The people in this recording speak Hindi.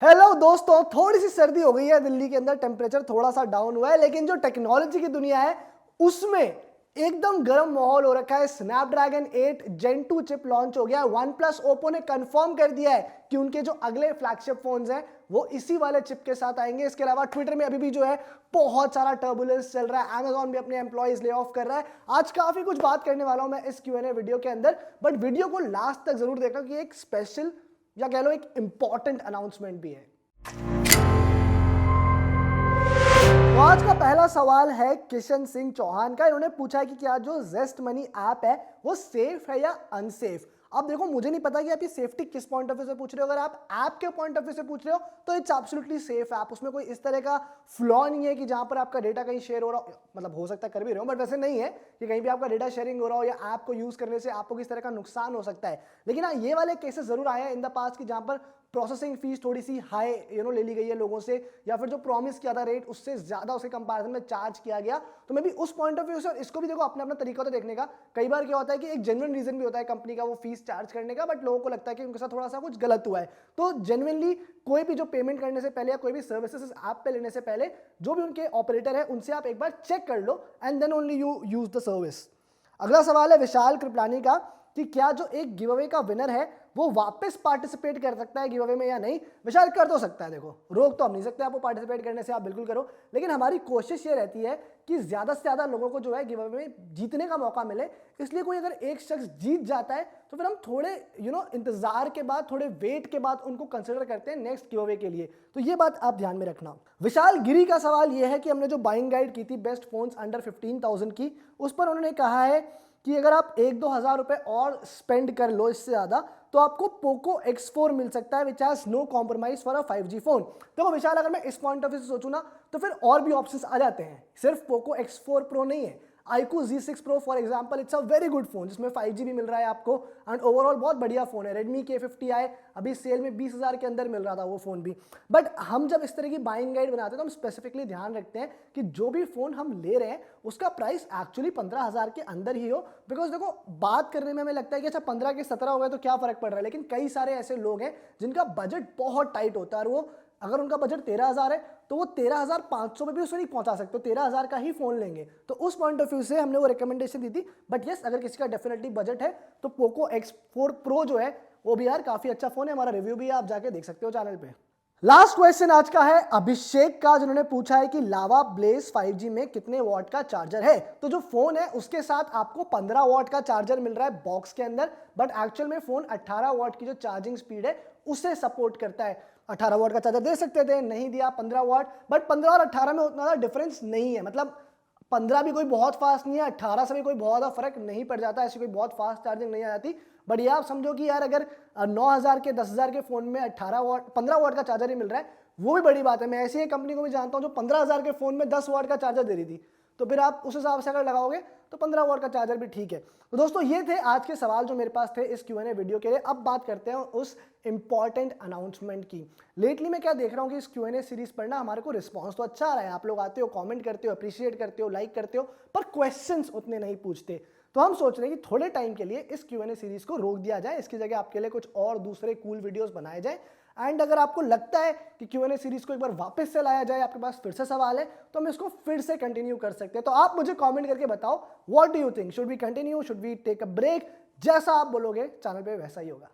हेलो दोस्तों, थोड़ी सी सर्दी हो गई है दिल्ली के अंदर, टेम्परेचर थोड़ा सा डाउन हुआ है, लेकिन जो टेक्नोलॉजी की दुनिया है उसमें एकदम गर्म माहौल हो रखा है। स्नैपड्रैगन 8 Gen 2 चिप लॉन्च हो गया है। वन प्लस ओप्पो ने कंफर्म कर दिया है कि उनके जो अगले फ्लैगशिप फोन्स हैं वो इसी वाले चिप के साथ आएंगे। इसके अलावा ट्विटर में अभी भी जो है बहुत सारा टर्बुलेंस चल रहा है। अमेजॉन भी अपने एम्प्लॉइज ले ऑफ कर रहा है। आज काफी कुछ बात करने वाला हूं मैं इस Q&A वीडियो के अंदर, बट वीडियो को लास्ट तक जरूर देखना कि एक स्पेशल या कह लो एक इंपॉर्टेंट अनाउंसमेंट भी है। तो आज का पहला सवाल है किशन सिंह चौहान का। इन्होंने पूछा है कि क्या जो जेस्ट मनी ऐप है वो सेफ है या अनसेफ। अब देखो, मुझे नहीं पता कि आप ये सेफ्टी किस पॉइंट ऑफ व्यू से पूछ रहे हो। अगर आप ऐप के पॉइंट ऑफ व्यू से पूछ रहे हो तो इट्स एब्सोल्युटली सेफ ऐप। उसमें कोई इस तरह का फ्लॉ नहीं है कि जहां पर आपका डेटा कहीं शेयर हो रहा हो, मतलब हो सकता है कर भी रहे हो, बट वैसे नहीं है कि कहीं भी आपका डेटा शेयरिंग हो रहा हो या ऐप को यूज करने से आपको किस तरह का नुकसान हो सकता है। लेकिन हाँ, ये वाले केसेस जरूर आए हैं इन द पास्ट कि जहां पर प्रोसेसिंग फीस थोड़ी सी हाई ले ली गई है लोगों से, या फिर जो प्रॉमिस किया था रेट उससे ज्यादा उसके कंपैरिजन में चार्ज किया गया। तो मैं भी उस पॉइंट ऑफ व्यू से, इसको भी देखो अपना अपना तरीका तो देखने का। कई बार क्या होता है कि एक जेन्युइन रीजन भी होता है कंपनी का वो फीस चार्ज करने का, बट लोगों को लगता है कि उनके साथ थोड़ा सा कुछ गलत हुआ है। तो जेन्युइनली कोई भी जो पेमेंट करने से पहले या कोई भी सर्विसेज ऐप पे लेने से पहले जो भी उनके ऑपरेटर है उनसे आप एक बार चेक कर लो and then only you use the service. अगला सवाल है विशाल कृपलानी का कि क्या जो एक गिव अवे का विनर है वो वापस पार्टिसिपेट कर सकता है गिव अवे में या नहीं। विशाल, कर तो सकता है। देखो, रोक तो हम नहीं सकते आपको पार्टिसिपेट करने से, आप बिल्कुल करो, लेकिन हमारी कोशिश ये रहती है कि ज्यादा से ज्यादा लोगों को जो है गिव अवे में जीतने का मौका मिले। इसलिए कोई अगर एक शख्स जीत जाता है तो फिर हम थोड़े इंतजार के बाद, थोड़े वेट के बाद उनको कंसिडर करते हैं नेक्स्ट गिव अवे के लिए। तो ये बात आप ध्यान में रखना। विशाल गिरी का सवाल ये है कि हमने जो बाइंग गाइड की थी बेस्ट फोन्स अंडर 15,000 की, उस पर उन्होंने कहा है कि अगर आप 1-2 हज़ार रुपए और स्पेंड कर लो इससे ज्यादा तो आपको पोको X4 मिल सकता है which has no compromise for a 5G phone. देखो विशाल, अगर मैं इस पॉइंट ऑफ व्यू से सोचूं ना तो फिर और भी ऑप्शंस आ जाते हैं, सिर्फ पोको X4 Pro नहीं है। iQOO Z6 Pro for example, it's a very good phone जिसमें 5G भी मिल रहा है आपको एंड ओवरऑल बहुत बढ़िया फोन है। Redmi K50i अभी सेल में 20,000 के अंदर मिल रहा था वो फोन भी। बट हम जब इस तरह की बाइंग गाइड बनाते हैं तो हम स्पेसिफिकली ध्यान रखते हैं कि जो भी फोन हम ले रहे हैं उसका प्राइस एक्चुअली 15,000 के अंदर ही हो। बिकॉज देखो, बात करने में हमें लगता है कि अच्छा 15 के 17 हो गए तो क्या फर्क पड़ रहा है, लेकिन कई सारे ऐसे लोग हैं जिनका बजट बहुत टाइट होता है और वो अगर उनका बजट 13,000 है तो वो 13,500 में भी उसे नहीं पहुंचा सकते, 13,000 का ही फोन लेंगे। तो उस पॉइंट ऑफ व्यू से हमने वो रिकमेंडेशन दी थी। बट यस, अगर किसी का डेफिनेटली बजट है तो पोको X4 Pro जो है वो भी यार काफी अच्छा फोन है। हमारा रिव्यू भी आप जाके देख सकते हो चैनल पे। लास्ट क्वेश्चन आज का है अभिषेक का, जिन्होंने पूछा है कि लावा ब्लेज 5G में कितने वॉट का चार्जर है। तो जो फोन है उसके साथ आपको 15 वॉट का चार्जर मिल रहा है बॉक्स के अंदर, बट एक्चुअल में फोन 18 वॉट की जो चार्जिंग स्पीड है उसे सपोर्ट करता है। 18 वॉट का चार्जर दे सकते थे, नहीं दिया 15 वॉट, बट 15 और 18 में उतना ज़्यादा डिफरेंस नहीं है। मतलब 15 भी कोई बहुत फास्ट नहीं है, 18 से भी कोई बहुत ज़्यादा फर्क नहीं पड़ जाता, ऐसी कोई बहुत फास्ट चार्जिंग नहीं आ जाती। बट ये आप समझो कि यार अगर 9,000 के 10,000 के फोन में 15 वॉट का चार्जर ही मिल रहा है वो भी बड़ी बात है। मैं ऐसी एक कंपनी को भी जानता हूँ जो 15,000 के फोन में 10 वॉट का चार्जर दे रही थी। तो फिर आप उस हिसाब से अगर लगाओगे तो 15 वॉट का चार्जर भी ठीक है। तो दोस्तों, ये थे आज के सवाल जो मेरे पास थे इस Q&A वीडियो के लिए। अब बात करते हैं उस इंपॉर्टेंट अनाउंसमेंट की। लेटली मैं क्या देख रहा हूँ कि इस Q&A सीरीज पर ना हमारे को रिस्पॉन्स तो अच्छा आ रहा है, आप लोग आते हो, कमेंट करते हो, अप्रिशिएट करते हो, लाइक करते हो, पर क्वेश्चंस उतने नहीं पूछते। तो हम सोच रहे हैं कि थोड़े टाइम के लिए इस Q&A सीरीज को रोक दिया जाए, इसकी जगह आपके लिए कुछ और दूसरे कूल वीडियोस बनाए जाए। एंड अगर आपको लगता है कि Q&A सीरीज को एक बार वापस से लाया जाए, आपके पास फिर से सवाल है, तो हम इसको फिर से कंटिन्यू कर सकते हैं। तो आप मुझे कमेंट करके बताओ, what do you think, should we continue, should we take a break. जैसा आप बोलोगे चैनल पे वैसा ही होगा।